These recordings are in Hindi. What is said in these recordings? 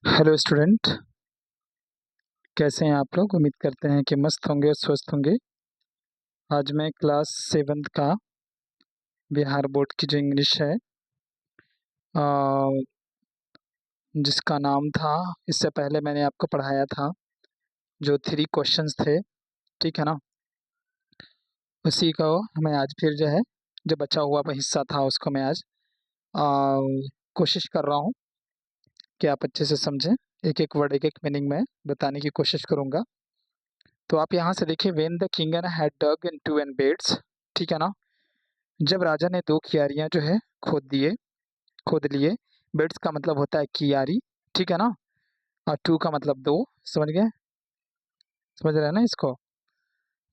हेलो स्टूडेंट, कैसे हैं आप लोग। उम्मीद करते हैं कि मस्त होंगे और स्वस्थ होंगे। आज मैं क्लास 7th का बिहार बोर्ड की जो इंग्लिश है अ, जिसका नाम था, इससे पहले मैंने आपको पढ़ाया था जो 3 क्वेश्चंस थे, ठीक है ना। उसी को मैं आज फिर जो है, जो बचा हुआ हिस्सा था उसको मैं आज अ, कोशिश कर रहा हूँ कि आप अच्छे से समझें। एक एक वर्ड, एक एक मीनिंग में बताने की कोशिश करूँगा। तो आप यहाँ से देखिए, when the king and had dug in two and beds, ठीक है ना। जब राजा ने 2 कियारियाँ जो है खोद लिए। बेड्स का मतलब होता है कियारी, ठीक है ना। और 2 का मतलब 2, समझ गए, समझ रहे हैं ना इसको।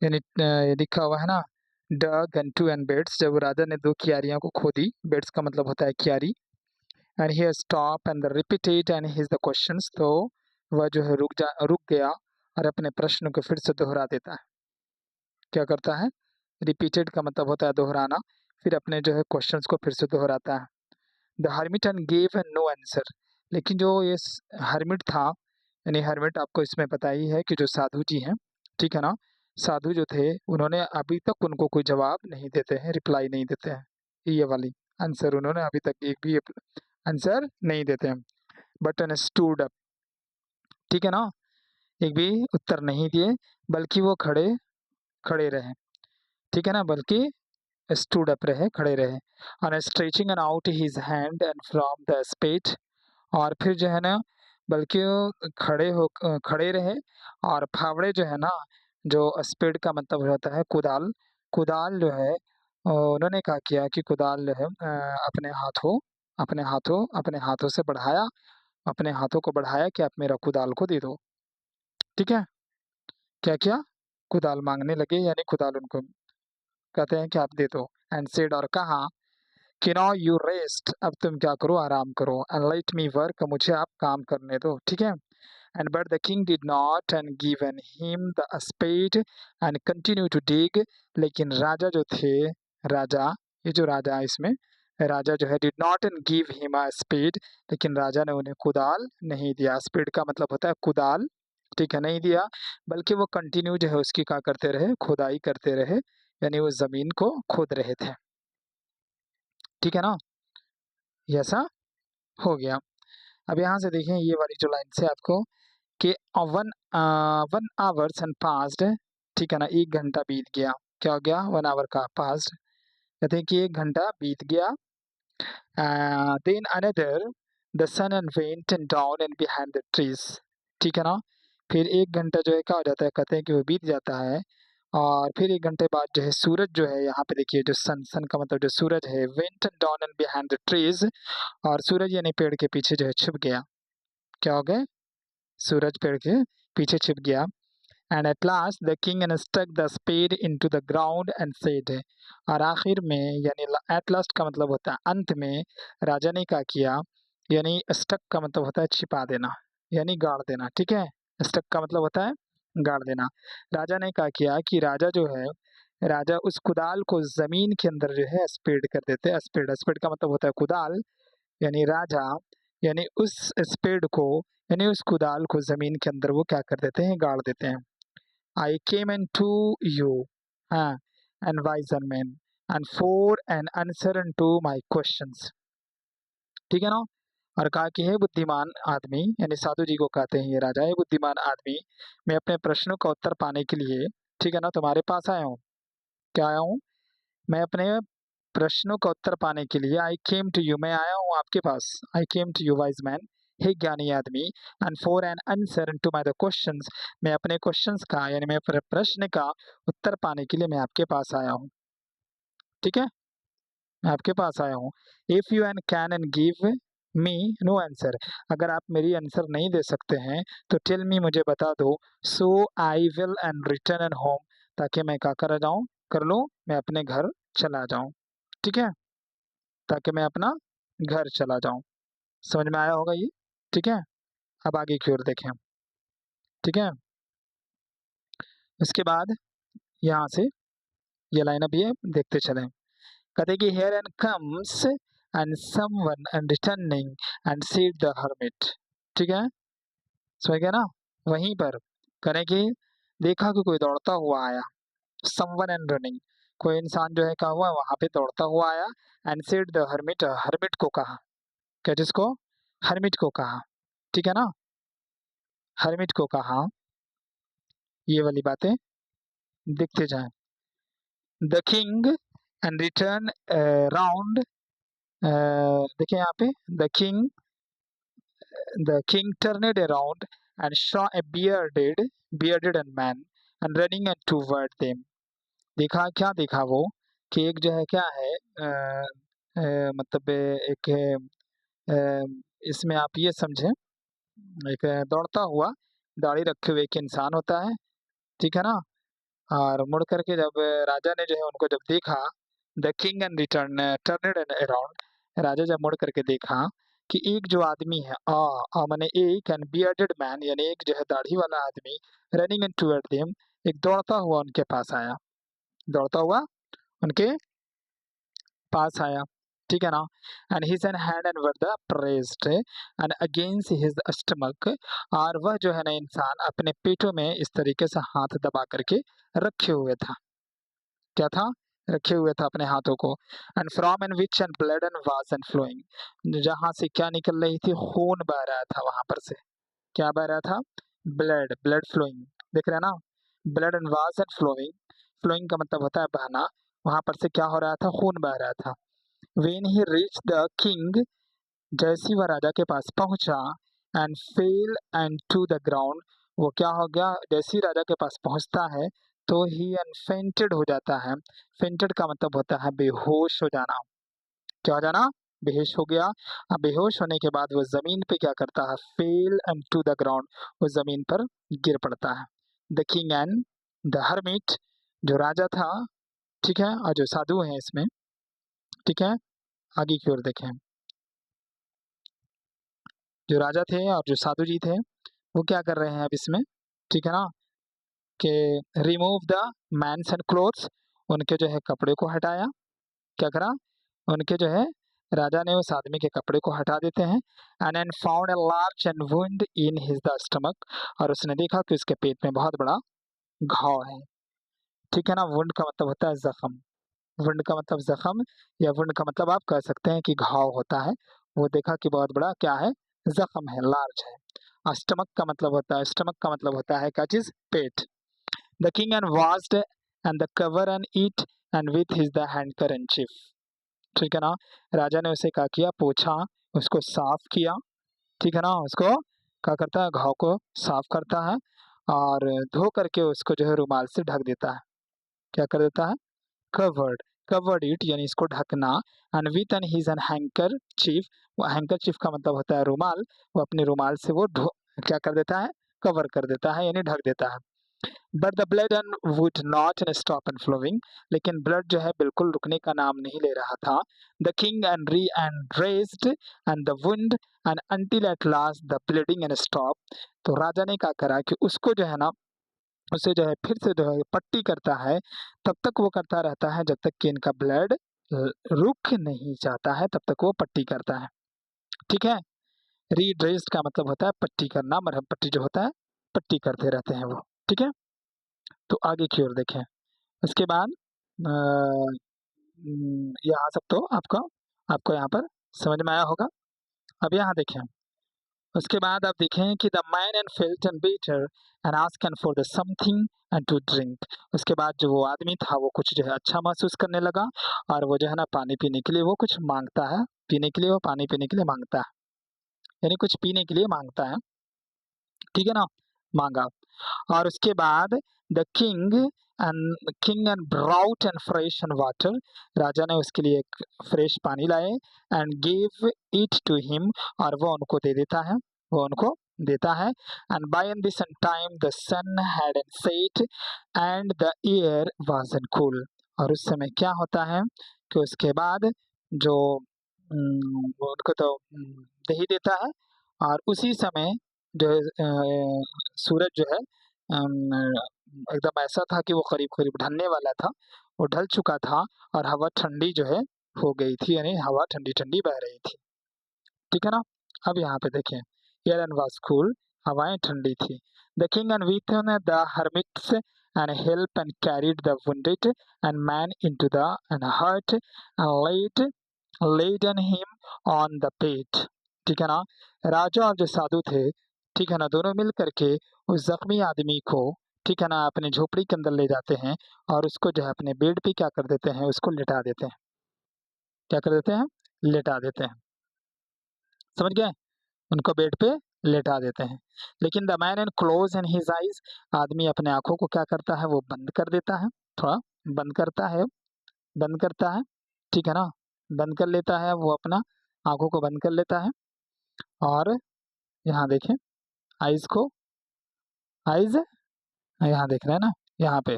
यानी ये लिखा हुआ है ना, डग एंड 2 एंड बेड्स। जब राजा ने 2 कियारियाँ को खोदी, बेड्स का मतलब होता है कियारी। And he stop and repeated and his the questions, तो वह जो है रुक गया और अपने प्रश्न को फिर से दोहरा देता है। क्या करता है? रिपीटेड का मतलब होता है दोहराना, फिर अपने जो है क्वेश्चंस को फिर से दोहराता है। The hermit and gave no answer. लेकिन जो ये हर्मिट था, यानी हर्मिट आपको इसमें पता ही है कि जो साधु जी हैं, ठीक है ना। साधु जो थे उन्होंने अभी तक उनको कोई जवाब नहीं देते हैं, रिप्लाई नहीं देते हैं। ये वाली आंसर उन्होंने अभी तक एक भी आंसर नहीं देते हैं। बट एन स्टूड अप, ठीक है ना, एक भी उत्तर नहीं दिए, बल्कि वो खड़े खड़े रहे, ठीक है ना, बल्कि स्टूड अप रहे, खड़े रहे। और stretching and out his hand and from the spot, और फिर जो है ना, बल्कि वो खड़े रहे और फावड़े जो है ना, जो स्पेड का मतलब होता है कुदाल, कुदाल जो है उन्होंने क्या किया कि कुदाल जो है अपने हाथों से बढ़ाया, अपने हाथों को बढ़ाया कि आप मेरा कुदाल को दे दो, ठीक है। क्या किया? कुदाल मांगने लगे, यानी कुदाल उनको कहते हैं कि आप दे दो। एंड सेड, और कहा कि नाउ यू रेस्ट, अब तुम क्या करो, आराम करो। एंड लेट मी वर्क, मुझे आप काम करने दो, ठीक है। And but the king did not and given him the spade and continue to dig. लेकिन राजा जो थे, राजा, ये जो राजा है इसमें, राजा जो है did not and give him a spade, लेकिन राजा ने उन्हें कुदाल नहीं दिया। स्पेड का मतलब होता है कुदाल, ठीक है, नहीं दिया, बल्कि वो कंटिन्यू जो है उसकी क्या करते रहे, खुदाई करते रहे, यानी वो जमीन को खोद रहे थे, ठीक है ना। ये ऐसा हो गया। अब यहाँ से देखें ये वाली जो लाइन से आपको कि वन आवर्स एंड पास्ड, ठीक है ना, 1 घंटा बीत गया। क्या हो गया? 1 आवर का पास्ड, कहते हैं कि 1 घंटा बीत गया। Then another, the sun and went and down and behind the trees, ठीक है ना। फिर 1 घंटा जो है क्या हो जाता है, कहते हैं कि वो बीत जाता है। और फिर 1 घंटे बाद जो है सूरज जो है, यहाँ पे देखिए जो सन का मतलब जो सूरज है, went and down and behind the trees, और सूरज यानी पेड़ के पीछे जो है छुप गया। क्या हो गया? सूरज पेड़ के पीछे छिप गया। And at last the king and stuck the spade into the ground and said, और आखिर में, यानी एट लास्ट का मतलब होता है अंत में, राजा ने क्या किया, यानी स्टक का मतलब होता है छिपा देना, यानी गाड़ देना, ठीक है। स्टक का मतलब होता है गाड़ देना। राजा ने क्या किया कि राजा जो है, राजा उस कुदाल को जमीन के अंदर जो है स्पेड कर देते। स्पेड, स्पेड का मतलब होता है कुदाल, यानी राजा, यानी उस स्पेड को, यानी उस कुदाल को जमीन के अंदर वो क्या कर देते हैं, गाड़ देते हैं। I came in to you, हाँ, and wiser man and for an answer to my questions, ठीक है ना। और कहा कि हे बुद्धिमान आदमी, यानी साधु जी को कहते हैं ये राजा, हे बुद्धिमान आदमी, मैं अपने प्रश्नों का उत्तर पाने के लिए, ठीक है ना, तुम्हारे पास आया हूँ। क्या आया हूँ? मैं अपने प्रश्नों का उत्तर पाने के लिए, आई केम टू यू, मैं आया हूँ आपके पास। I came to you wise man, हे ज्ञानी आदमी, and for an answer to my the questions, मैं अपने क्वेश्चंस का, यानी मैं प्रश्न का उत्तर पाने के लिए मैं आपके पास आया हूँ, ठीक है। मैं आपके पास आया हूँ। If you an can and give me no answer, अगर आप मेरी आंसर नहीं दे सकते हैं तो टेल मी, मुझे बता दो। So I will and return and home, ताकि मैं क्या कर जाऊँ, कर लूँ, मैं अपने घर चला जाऊँ, ठीक है, ताकि मैं अपना घर चला जाऊं। समझ में आया होगा ये, ठीक है। अब आगे की ओर देखें, ठीक है। इसके बाद यहाँ से ये लाइन अब ये देखते चलें। कहते कि here and comes and someone and returning and seed the hermit, ठीक है। समझ गए ना? वहीं पर करें कि देखा कि कोई दौड़ता हुआ आया, समवन एंड रनिंग, कोई इंसान जो है क्या हुआ वहाँ पे दौड़ता हुआ आया and said the hermit, hermit को कहा, क्या जिसको? हर्मिट को कहा, ठीक है ना? हर्मिट को कहा, ये वाली बातें देखते जाएँ। The king and return round, देखिए यहाँ पे the king turned around and saw a bearded man and running toward them. देखा क्या देखा वो कि एक जो है क्या है मतलब एक इसमें आप ये समझें, एक दौड़ता हुआ दाढ़ी रखे हुए एक इंसान होता है, ठीक है ना? और मुड़ करके जब राजा ने जो है उनको जब देखा, the king and turned around, राजा जब मुड़ करके देखा कि एक जो आदमी है माने एक एंड बियर्डेड मैन यानी एक जो है दाढ़ी वाला आदमी रनिंग इन टुवर्ड देम, एक दौड़ता हुआ उनके पास आया, दौड़ता हुआ उनके पास आया, ठीक है ना? And his an hand and were the pressed and against his stomach, और वह जो है ना इंसान अपने पेटों में इस तरीके से हाथ दबा करके रखे हुए था, क्या था? रखे हुए था अपने हाथों को। And from an which and blood and was and flowing, जहां से क्या निकल रही थी? खून बह रहा था वहां पर से, क्या बह रहा था? ब्लड, ब्लड फ्लोइंग, देख रहे हैं ना? Blood and was and flowing, flowing का मतलब होता है बहना, वहां पर से क्या हो रहा था? खून बह रहा था। When he reached the king, जैसे ही वह राजा के पास पहुंचा, and fell and to the ground, वो क्या हो गया? जैसे ही राजा के पास पहुंचता है तो ही अनफेंटेड हो जाता है। फेंटेड का मतलब होता है बेहोश हो जाना, क्या हो जाना? बेहोश हो गया। अब बेहोश होने के बाद वो जमीन पे क्या करता है? Fell and to the ground, वो जमीन पर गिर पड़ता है। The king and the hermit, जो राजा था, ठीक है, और जो साधु है इसमें, ठीक है, आगे की ओर देखें, जो राजा थे और जो साधु जी थे वो क्या कर रहे हैं अब इसमें, ठीक है ना? कि remove the man's and clothes, उनके जो है कपड़े को हटाया, क्या करा? उनके जो है राजा ने उस आदमी के कपड़े को हटा देते हैं। And and found a large and wound in his the stomach, और उसने देखा कि उसके पेट में बहुत बड़ा घाव है, ठीक है ना? वुंड का मतलब होता है जख्म, वुंड का मतलब जख्म, या वुंड का मतलब आप कह सकते हैं कि घाव होता है। वो देखा कि बहुत बड़ा क्या है? जख्म है, लार्ज है। और स्टमक का मतलब होता है, स्टमक का मतलब होता है क्या चीज? पेट। The king and washed and the cover and eat and with his the handkerchief, ठीक है ना? राजा ने उसे क्या किया? पोछा, उसको साफ किया, ठीक है ना? उसको क्या करता है? घाव को साफ करता है और धो करके उसको जो है रुमाल से ढक देता है, क्या कर देता है? कवर्ड, कवर्ड इट यानी इसको ढकना। And with an his an handkerchief, वो हैंकर चीफ का मतलब होता है रुमाल, वो अपने रुमाल से वो क्या कर देता है? कवर कर देता है यानी ढक देता है। But the blood and would not stop and flowing, लेकिन ब्लड जो है बिल्कुल रुकने का नाम नहीं ले रहा था। The king and re and raised and the wound and until eight last the bleeding and stop, तो राजा ने क्या करा कि उसको जो है ना, उसे जो है फिर से जो है पट्टी करता है, तब तक वो करता रहता है जब तक कि इनका ब्लड रुक नहीं जाता है, तब तक वो पट्टी करता है, ठीक है? रीड्रेस्ड का मतलब होता है पट्टी करना, मरहम पट्टी जो होता है पट्टी करते रहते हैं वो, ठीक है? तो आगे की ओर देखें, उसके बाद यहाँ सब तो आपका आपको यहाँ पर समझ में आया होगा। अब यहाँ देखें, उसके बाद आप देखें कि the man and felt and better and asked for the something and to drink, उसके बाद जो वो आदमी था वो कुछ जो है अच्छा महसूस करने लगा और वो जो है ना पानी पीने के लिए वो कुछ मांगता है, पीने के लिए वो पानी पीने के लिए मांगता है, यानी कुछ पीने के लिए मांगता है, ठीक है ना? मांगा। और उसके बाद the king and brought and fresh and water, राजा ने उसके लिए एक फ्रेश पानी लाए and give it to him, और वो उनको दे देता है, वो उनको देता है। And by this time the sun had an set and the air was an cool, और उस समय क्या होता है कि उसके बाद जो वो उनको तो दे ही देता है, और उसी समय जो है सूरज जो है एकदम ऐसा था कि वो करीब-करीब ढलने वाला था, वो ढल चुका था और हवा ठंडी जो है हो गई थी, यानी हवा ठंडी-ठंडी बह रही थी, ठीक है ना? अब यहाँ पे देखें, एयर एंड वाज कूल, हवाएं ठंडी थी। The king and with the hermits and help and carried the wounded and man into the and hurt and laden him on the pit। ठीक है ना, राजा और जो साधु थे, ठीक है ना, दोनों मिल करके उस जख्मी आदमी को, ठीक है ना, अपने झोपड़ी के अंदर ले जाते हैं और उसको जो है अपने बेड पे क्या कर देते हैं, उसको लेटा देते हैं। क्या कर देते हैं? लेटा देते हैं। समझ गए? उनको बेड पे लेटा देते हैं। लेकिन the man and close and his eyes, आदमी अपने आंखों को क्या करता है, वो बंद कर देता है, थोड़ा बंद करता है, बंद करता है, ठीक है ना, बंद कर लेता है, वो अपना आंखों को बंद कर लेता है। और यहाँ देखें आईज को, आईज यहाँ देख रहे हैं ना, यहाँ पे,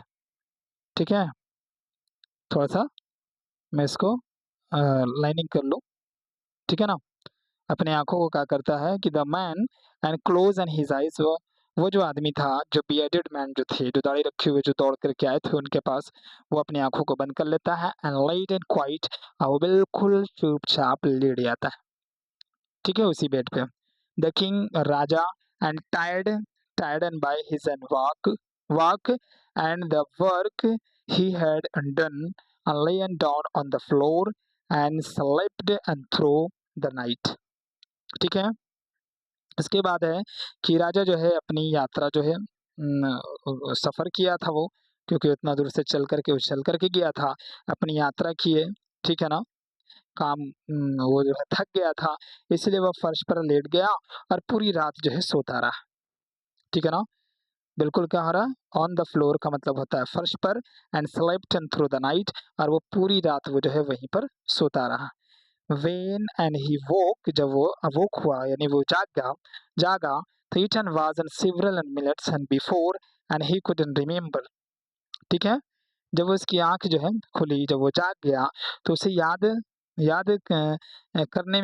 ठीक है, थोड़ा सा मैं इसको लाइनिंग कर लूँ, ठीक है ना। अपने आंखों को क्या करता है कि the man and close and his eyes, वो जो आदमी था, जो बियर्डेड मैन जो थे, जो दाढ़ी रखे हुए जो दौड़ करके आए थे उनके पास, वो अपनी आंखों को बंद कर लेता है एंड लाइट एंड क्वाइट, वो बिल्कुल चुपचाप लेट जाता है, ठीक है, उसी बेड पे। The king Raja and tired and by his and walk and the work he had done and laid down on the floor and slept and through the night। ठीक है, इसके बाद है कि राजा जो है अपनी यात्रा जो है सफर किया था वो, क्योंकि उतना दूर से चल करके गया था, अपनी यात्रा किए, ठीक है ना, काम वो जो है थक गया था, इसलिए वह फर्श पर लेट गया और पूरी रात जो है सोता रहा, ठीक है ना, बिल्कुल क्या हो रहा, ऑन द फ्लोर का मतलब होता है फर्श पर, and slept and through the night, और वो पूरी रात वो जो है वहीं पर सोता रहा। वेन एंड ही वोक, जब वो अवोक हुआ यानी वो जागा तो eaten was and several and minutes and before and he couldn't remember. ठीक है, जब उसकी आंख जो है खुली, जब वो जाग गया तो उसे याद करने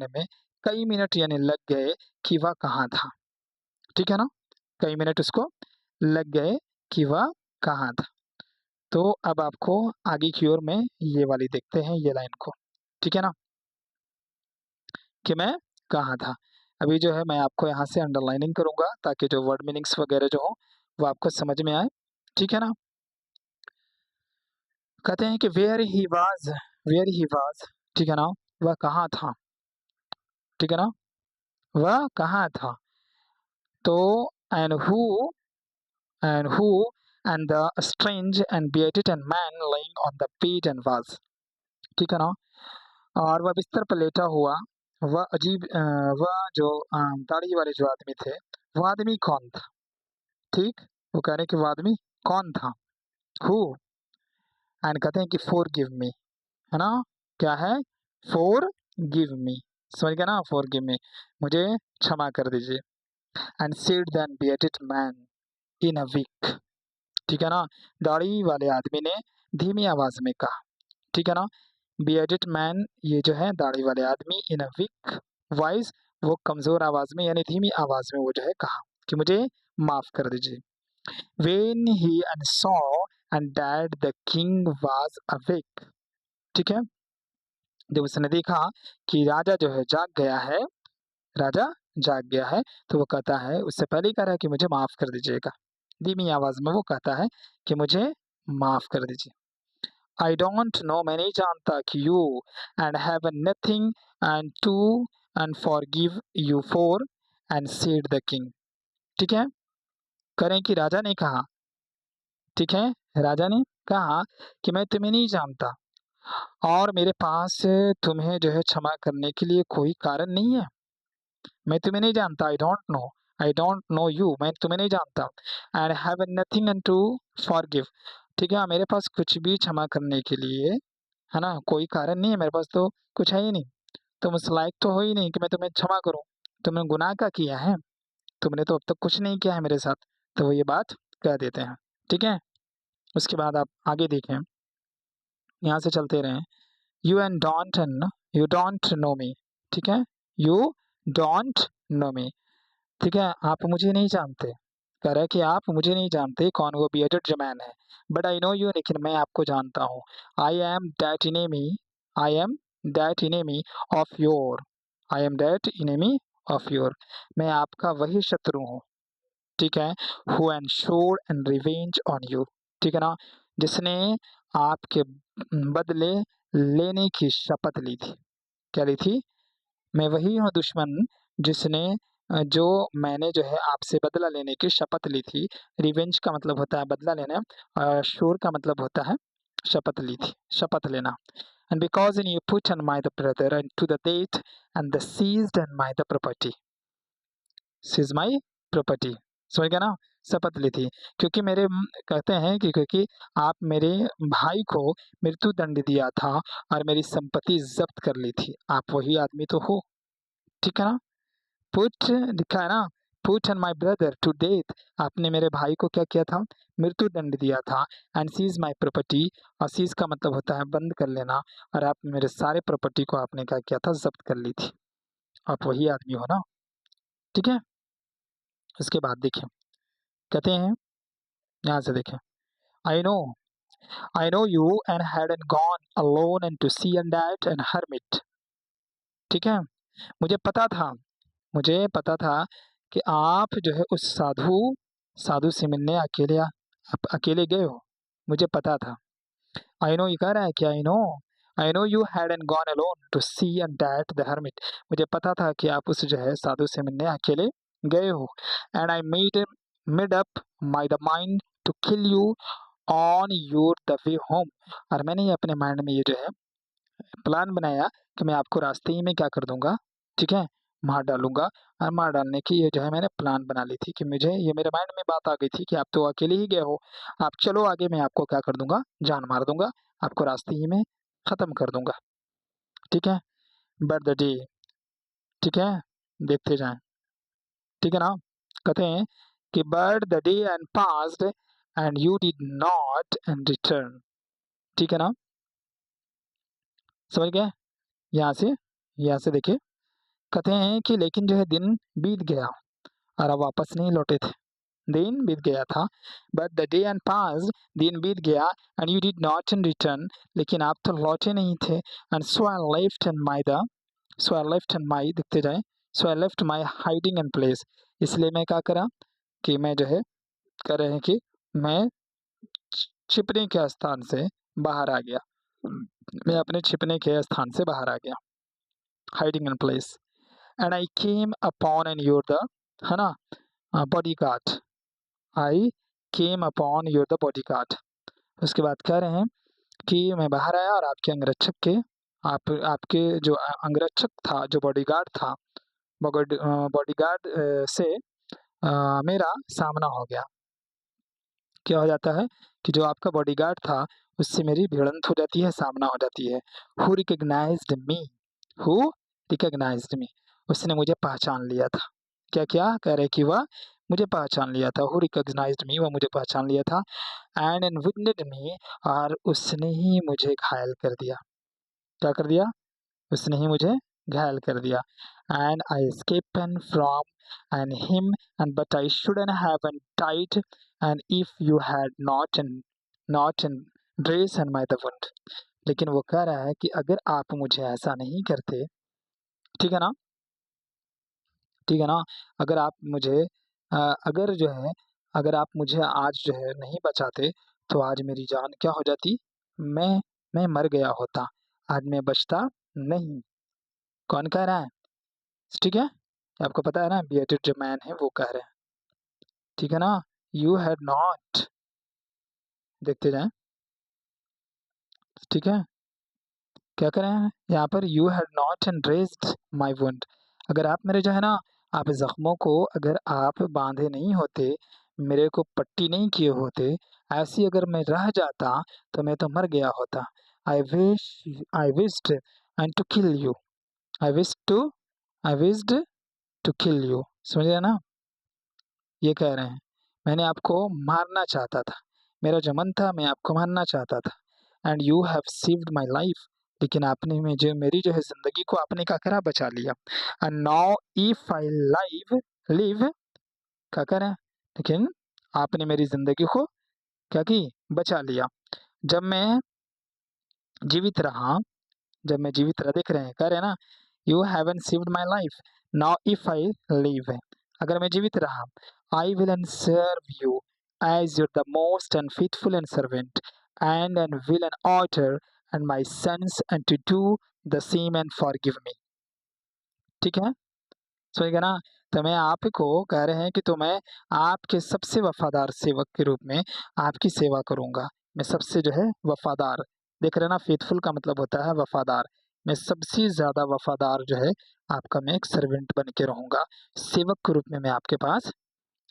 में कई मिनट यानी लग गए कि वह कहाँ था, ठीक है ना, कई मिनट उसको लग गए कि वह कहाँ था। तो अब आपको आगे की ओर में ये वाली देखते हैं, ये लाइन को, ठीक है ना, कि मैं कहाँ था। अभी जो है मैं आपको यहाँ से अंडरलाइनिंग करूंगा ताकि जो वर्ड मीनिंग्स वगैरह जो हो वो आपको समझ में आए, ठीक है ना। कहते हैं कि वेयर ही वाज, ठीक है ना, वह कहाँ था, ठीक है ना, वह कहाँ था। तो and who and the strange and bearded and man lying on the bed and was, ठीक है ना, और वह बिस्तर पर लेटा हुआ, वह वह जो दाढ़ी वाले जो आदमी थे, वो आदमी कौन था, ठीक, वो कह रहे हैं कि वो आदमी कौन था, हु, एंड कहते हैं कि फोर गिव मी, है ना, क्या है, फोर गिव मी, समझ गया ना, फोर गिव मी, मुझे क्षमा कर दीजिए। And said then bearded man in a weak, ठीक है ना, दाढ़ी वाले आदमी ने धीमी आवाज में कहा, ठीक है ना, bearded मैन ये जो है दाढ़ी वाले आदमी, इन अ वीक वॉइस, वो कमजोर आवाज में यानी धीमी आवाज में वो जो है कहा कि मुझे माफ कर दीजिए। When he and saw and that the king was awake, ठीक है, जब उसने देखा कि राजा जो है जाग गया है, राजा जाग गया है, तो वो कहता है, उससे पहले ही कह रहा है कि मुझे माफ कर दीजिएगा, धीमी आवाज में वो कहता है कि मुझे माफ कर दीजिए। आई डोंट नो, मैं नहीं जानता कि you and have nothing and to and forgive you for and said the king, ठीक है, करें कि राजा ने कहा, ठीक है, राजा ने कहा कि मैं तुम्हें नहीं जानता और मेरे पास तुम्हें जो है क्षमा करने के लिए कोई कारण नहीं है, मैं तुम्हें नहीं जानता, आई डोंट नो यू, मैं तुम्हें नहीं जानता, and have nothing and to forgive, ठीक है, मेरे पास कुछ भी क्षमा करने के लिए, है ना, कोई कारण नहीं है, मेरे पास तो कुछ है ही नहीं, तुम उस लायक तो हो ही नहीं कि मैं तुम्हें क्षमा करूं, तुमने गुनाह क्या किया है, तुमने तो अब तक कुछ नहीं किया है मेरे साथ, तो वो ये बात कह देते हैं, ठीक है। उसके बाद आप आगे देखें, यहाँ से चलते रहें, यू डोंट नो मी, ठीक है, यू डोंट नो मी, ठीक है, आप मुझे नहीं जानते, कह रहा है कि आप मुझे नहीं जानते, कौन, वो बियर्डेड जो मैन है, बट आई नो यू, लेकिन मैं आपको जानता हूँ, I am that enemy, I am that enemy of your, I am that enemy of your, मैं आपका वही शत्रु हूँ, ठीक है। Who ensured and revenge on you, ठीक है ना, जिसने आपके बदले लेने की शपथ ली थी। क्या ली थी? मैं वही हूँ दुश्मन जिसने जो मैंने जो है आपसे बदला लेने की शपथ ली थी। रिवेंज का मतलब होता है बदला लेना, श्योर का मतलब होता है शपथ ली थी, शपथ लेना। And because in you put on my the brother and to the date and the seized and my the property, seize my property, समझ गया ना, शपथ ली थी। क्योंकि मेरे कहते हैं कि क्योंकि आप मेरे भाई को मृत्यु दंड दिया था और मेरी संपत्ति जब्त कर ली थी, आप वही आदमी तो हो, ठीक है ना। पुट लिखा है ना, put and my brother to death, आपने मेरे भाई को क्या किया था? मृत्यु दंड दिया था। एंड सीज माय प्रॉपर्टी, और सीज का मतलब होता है बंद कर लेना, और आप मेरे सारे प्रॉपर्टी को आपने क्या किया था? जब्त कर ली थी। आप वही आदमी हो ना, ठीक है। उसके बाद देखिए कहते हैं, यहाँ से देखें, I know, I know you and had and gone alone and to see and that and hermit, ठीक है। मुझे पता था, मुझे पता था कि आप जो है उस साधु साधु से मिलने अकेले आप अकेले गए हो, मुझे पता था। आई नो, ये कह रहा है कि I know you had and gone alone to see and that the hermit, मुझे पता था कि आप उस जो है साधु से मिलने अकेले गए हो। And I made up my the mind to kill you on your the way home, और मैंने ये अपने माइंड में ये जो है प्लान बनाया कि मैं आपको रास्ते ही में क्या कर दूंगा, ठीक है, मार डालूंगा। और मार डालने की ये जो है मैंने प्लान बना ली थी कि मुझे ये मेरे माइंड में बात आ गई थी कि आप तो अकेले ही गए हो, आप चलो आगे, मैं आपको क्या कर दूंगा? जान मार दूंगा, आपको रास्ते ही में खत्म कर दूंगा, ठीक है। बट द डे, ठीक है, देखते जाएं, ठीक है ना। कहते हैं कि but the day and passed and you did not and return, ठीक है ना, समझ गए। यहाँ से देखिए, कहते हैं कि लेकिन जो है दिन बीत गया और आप वापस नहीं लौटे थे, दिन बीत गया था। But the day and pass, दिन बीत गया, and you did not in return, लेकिन आप तो लौटे नहीं थे। And so I left and my the, so I left and my, देखते जाए, so I left my hiding and place, इसलिए मैं क्या करा कि मैं जो है कह रहे हैं कि मैं छिपने के स्थान से बाहर आ गया, मैं अपने छिपने के स्थान से बाहर आ गया, hiding and place. And I came upon and your the, है ना, bodyguard, I came upon your the bodyguard. उसके बाद कह रहे हैं कि मैं बाहर आया और आपके अंगरक्षक के, आपके जो अंगरक्षक था, जो बॉडीगार्ड था, बॉडीगार्ड से मेरा सामना हो गया। क्या हो जाता है कि जो आपका बॉडीगार्ड था उससे मेरी भिड़ंत हो जाती है, सामना हो जाती है। Who recognised me, who recognised me, उसने मुझे पहचान लिया था। क्या क्या कह रहे कि वह मुझे पहचान लिया था, हु रिकग्नाइज्ड मी, वह मुझे पहचान लिया था। एंड वुंडेड मी, और उसने ही मुझे घायल कर दिया। क्या कर दिया? उसने ही मुझे घायल कर दिया। And I escaped from and him and but I should have and died and if you had not an dress and my the wound, लेकिन वो कह रहा है कि अगर आप मुझे ऐसा नहीं करते, ठीक है ना, ठीक है ना, अगर आप मुझे अगर जो है अगर आप मुझे आज जो है नहीं बचाते तो आज मेरी जान क्या हो जाती? मैं मैं मर गया होता, आज मैं बचता नहीं। कौन कह रहा है? ठीक है, आपको पता है ना, बियटेड जो मैन है वो कह रहे हैं, ठीक है ना। यू हैड नॉट, देखते जाएं, ठीक है, क्या कर रहे हैं यहाँ पर? You had not and dressed my wound, अगर आप मेरे जो है ना, आप जख्मों को अगर आप बांधे नहीं होते, मेरे को पट्टी नहीं किए होते, ऐसी अगर मैं रह जाता तो मैं तो मर गया होता। I wished and to kill you, I wish to I wished to kill you, समझ गए ना। ये कह रहे हैं मैंने आपको मारना चाहता था, मेरा जो मन था मैं आपको मारना चाहता था। And you have saved my life, लेकिन आपने मुझे मेरी जो है जिंदगी को आपने क्या करा? बचा लिया। And now if I live, क्या करें, लेकिन आपने मेरी जिंदगी को क्या की? बचा लिया। जब मैं जीवित रहा, जब मैं जीवित रहा, देख रहे हैं, कह रहे हैं ना, you haven saved my life, now if I live, अगर मैं जीवित रहा, I will and serve you as your the most and faithful and servant and will and order and my sons and to do the same and forgive me. ठीक है, समझ गए ना। तो मैं आपको कह रहे हैं कि तो मैं आपके सबसे वफादार सेवक के रूप में आपकी सेवा करूंगा। मैं सबसे जो है वफादार, देख रहे ना, फेथफुल का मतलब होता है वफादार। मैं सबसे ज्यादा वफादार जो है आपका मैं एक सर्वेंट बन के रहूंगा, सेवक के रूप में मैं आपके पास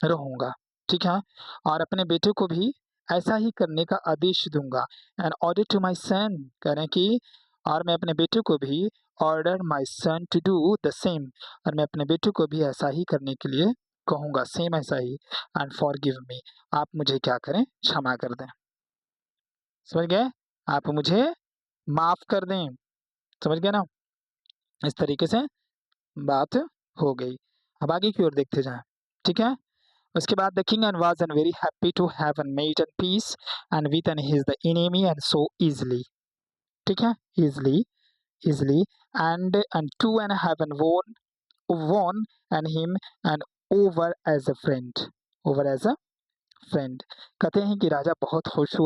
रहूंगा। ठीक है, और अपने बेटे को भी ऐसा ही करने का आदेश दूंगा। एंड ऑर्डर टू माई सन, कह रहे हैं कि और मैं अपने बेटे को भी order my son to do the same, और मैं अपने बेटे को भी ऐसा ही करने के लिए कहूंगा, सेम ऐसा ही। एंड फॉरगिव मी, आप मुझे क्या करें, क्षमा कर दें। समझ गए, आप मुझे माफ कर दें। समझ गए ना, इस तरीके से बात हो गई। अब आगे की ओर देखते जाएं। ठीक है, उसके बाद the king and was and very happy to have an made an peace and with an his the enemy and so easily. ठीक है, easily and two and have and won and him and over as a friend। कहते हैं कि राजा बहुत खुश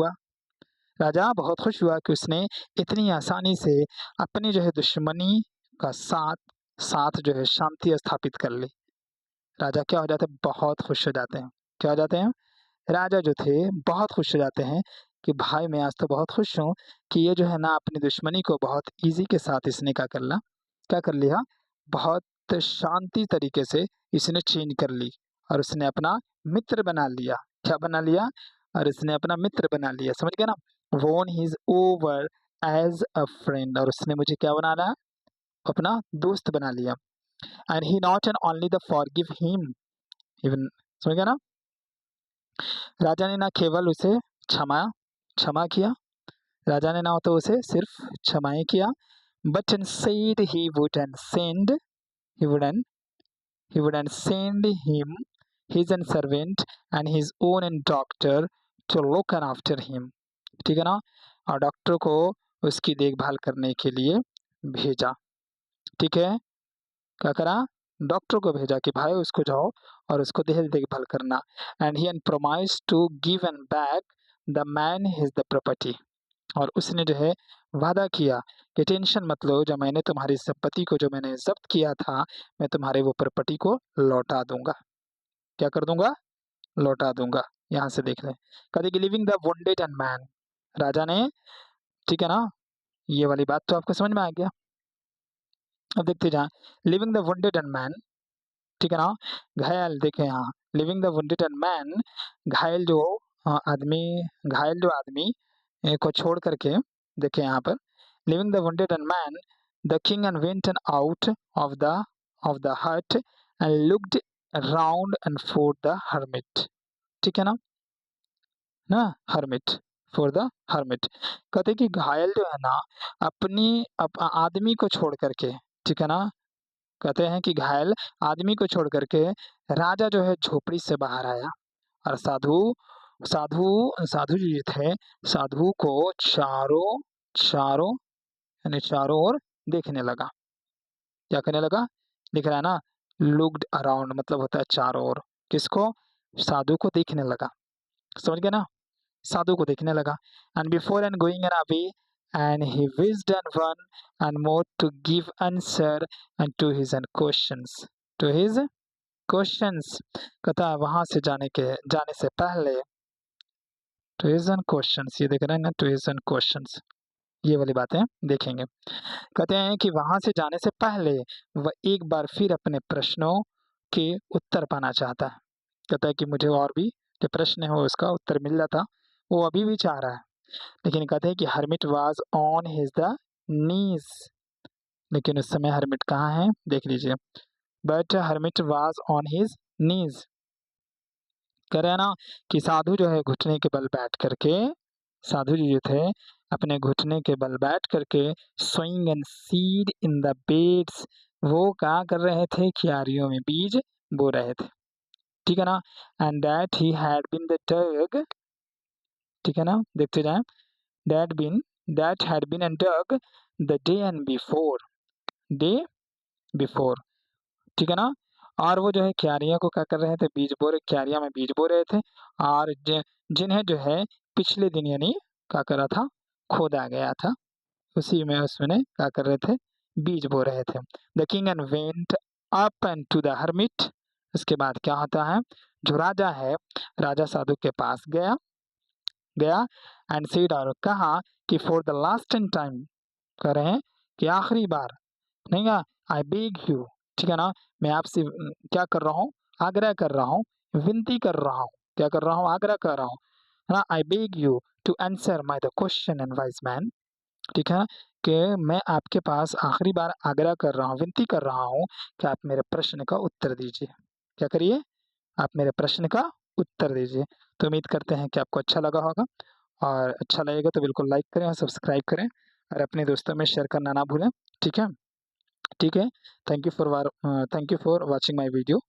हुआ कि उसने इतनी आसानी से अपनी जो है दुश्मनी का साथ जो है शांति स्थापित कर ली। राजा क्या हो जाते हैं, बहुत खुश हो जाते हैं। क्या हो जाते हैं, राजा जो थे बहुत खुश हो जाते हैं कि भाई मैं आज तो बहुत खुश हूँ कि ये जो है ना अपनी दुश्मनी को बहुत इजी के साथ इसने क्या कर लिया, बहुत शांति तरीके से इसने चेंज कर ली और उसने अपना मित्र बना लिया। क्या बना लिया, और इसने अपना मित्र बना लिया। समझ गए ना, won his over as a friend, और उसने मुझे क्या बना रहा, अपना दोस्त बना लिया। And he not and only the forgive him even, समझ गया ना, राजा ने ना केवल उसे क्षमा किया, राजा ने ना तो उसे सिर्फ क्षमा ही किया, but instead he would and he would and send him his and servant and his own and doctor to look after him। ठीक है ना, और डॉक्टर को उसकी देखभाल करने के लिए भेजा। ठीक है, क्या करा, डॉक्टर को भेजा कि भाई उसको जाओ और उसको देखभाल करना। And he promise to give and back the man his the property, और उसने जो है वादा किया कि टेंशन मत लो, जो मैंने तुम्हारी संपत्ति को जो मैंने जब्त किया था मैं तुम्हारे वो प्रॉपर्टी को लौटा दूंगा। क्या कर दूंगा, लौटा दूंगा। यहाँ से देख लें, कहते कि leaving the wounded and man, राजा ने, ठीक है ना, ये वाली बात तो आपको समझ में आ गया। अब देखते जाए, leaving the wounded and man, ठीक है ना, घायल, देखे यहाँ leaving the wounded and man, घायल जो आदमी को छोड़ करके, देखे यहाँ पर leaving the wounded and man, the king and went and out of the hut and looked round and for the hermit. ठीक है ना, हर्मिट, फॉर द हर्मिट। कहते कि घायल जो है ना आदमी को छोड़ करके, ठीक है ना, कहते हैं कि घायल आदमी को छोड़ करके राजा जो है झोपड़ी से बाहर आया, और साधु साधु साधु जी थे, साधु को चारों चारों यानी चारों ओर देखने लगा। क्या करने लगा, दिख रहा है ना, लुक्ड अराउंड मतलब होता है चारों ओर, किसको, साधु को देखने लगा। समझ गए ना, साधु को देखने लगा। And before and going an away and he wished and one and more to give answer and to his and questions, कहता है वहां से जाने से पहले, टू हिज एंड क्वेश्चंस, ये देख रहे हैं ना, टू हिज एंड क्वेश्चंस, ये वाली बातें देखेंगे। कहते हैं कि वहां से जाने से पहले वह एक बार फिर अपने प्रश्नों के उत्तर पाना चाहता है। कहता है कि मुझे और भी जो प्रश्न हो उसका उत्तर मिल जाता, वो अभी भी चाह रहा है। लेकिन कहते हैं कि hermit was on his the knees, लेकिन उस समय हर्मिट कहाँ है, देख लीजिए, but hermit was on his knees. कह रहे हैं ना कि साधु जो है घुटने के बल बैठ करके, साधु जी जो थे अपने घुटने के बल बैठ करके sowing and seed in the beds, वो क्या कर रहे थे, क्यारियों में बीज बो रहे थे। ठीक है ना, and that he had been the dug, ठीक है ना, देखते जाएं, that had been and dug the day and day before, ठीक है ना? और वो जो है क्यारियों को क्या कर रहे थे, क्यारियाँ में बीज बो रहे थे और जिन्हें जो है पिछले दिन यानी क्या करा था, खोदा गया था। उसी में उसमें क्या कर रहे थे, बीज बो रहे थे। The king and went up and to the hermit. उसके बाद क्या होता है, जो राजा है, राजा साधु के पास गया गया एंड सेड और कहा कि for the last and time, कह रहे हैं कि आखिरी बार, नहीं गा, आई बेग यू, ठीक है ना, मैं आपसे क्या कर रहा हूँ, आग्रह कर रहा हूँ, विनती कर रहा हूँ, क्या कर रहा हूँ, आग्रह कर रहा हूँ, है ना, I beg you to answer my the question and wise man, ठीक है, कि मैं आपके पास आखिरी बार आग्रह कर रहा हूँ, विनती कर रहा हूँ कि आप मेरे प्रश्न का उत्तर दीजिए। क्या करिए, आप मेरे प्रश्न का उत्तर दीजिए। तो उम्मीद करते हैं कि आपको अच्छा लगा होगा और अच्छा लगेगा तो बिल्कुल लाइक करें और सब्सक्राइब करें और अपने दोस्तों में शेयर करना ना भूलें। ठीक है? ठीक है। Thank you for watching my video.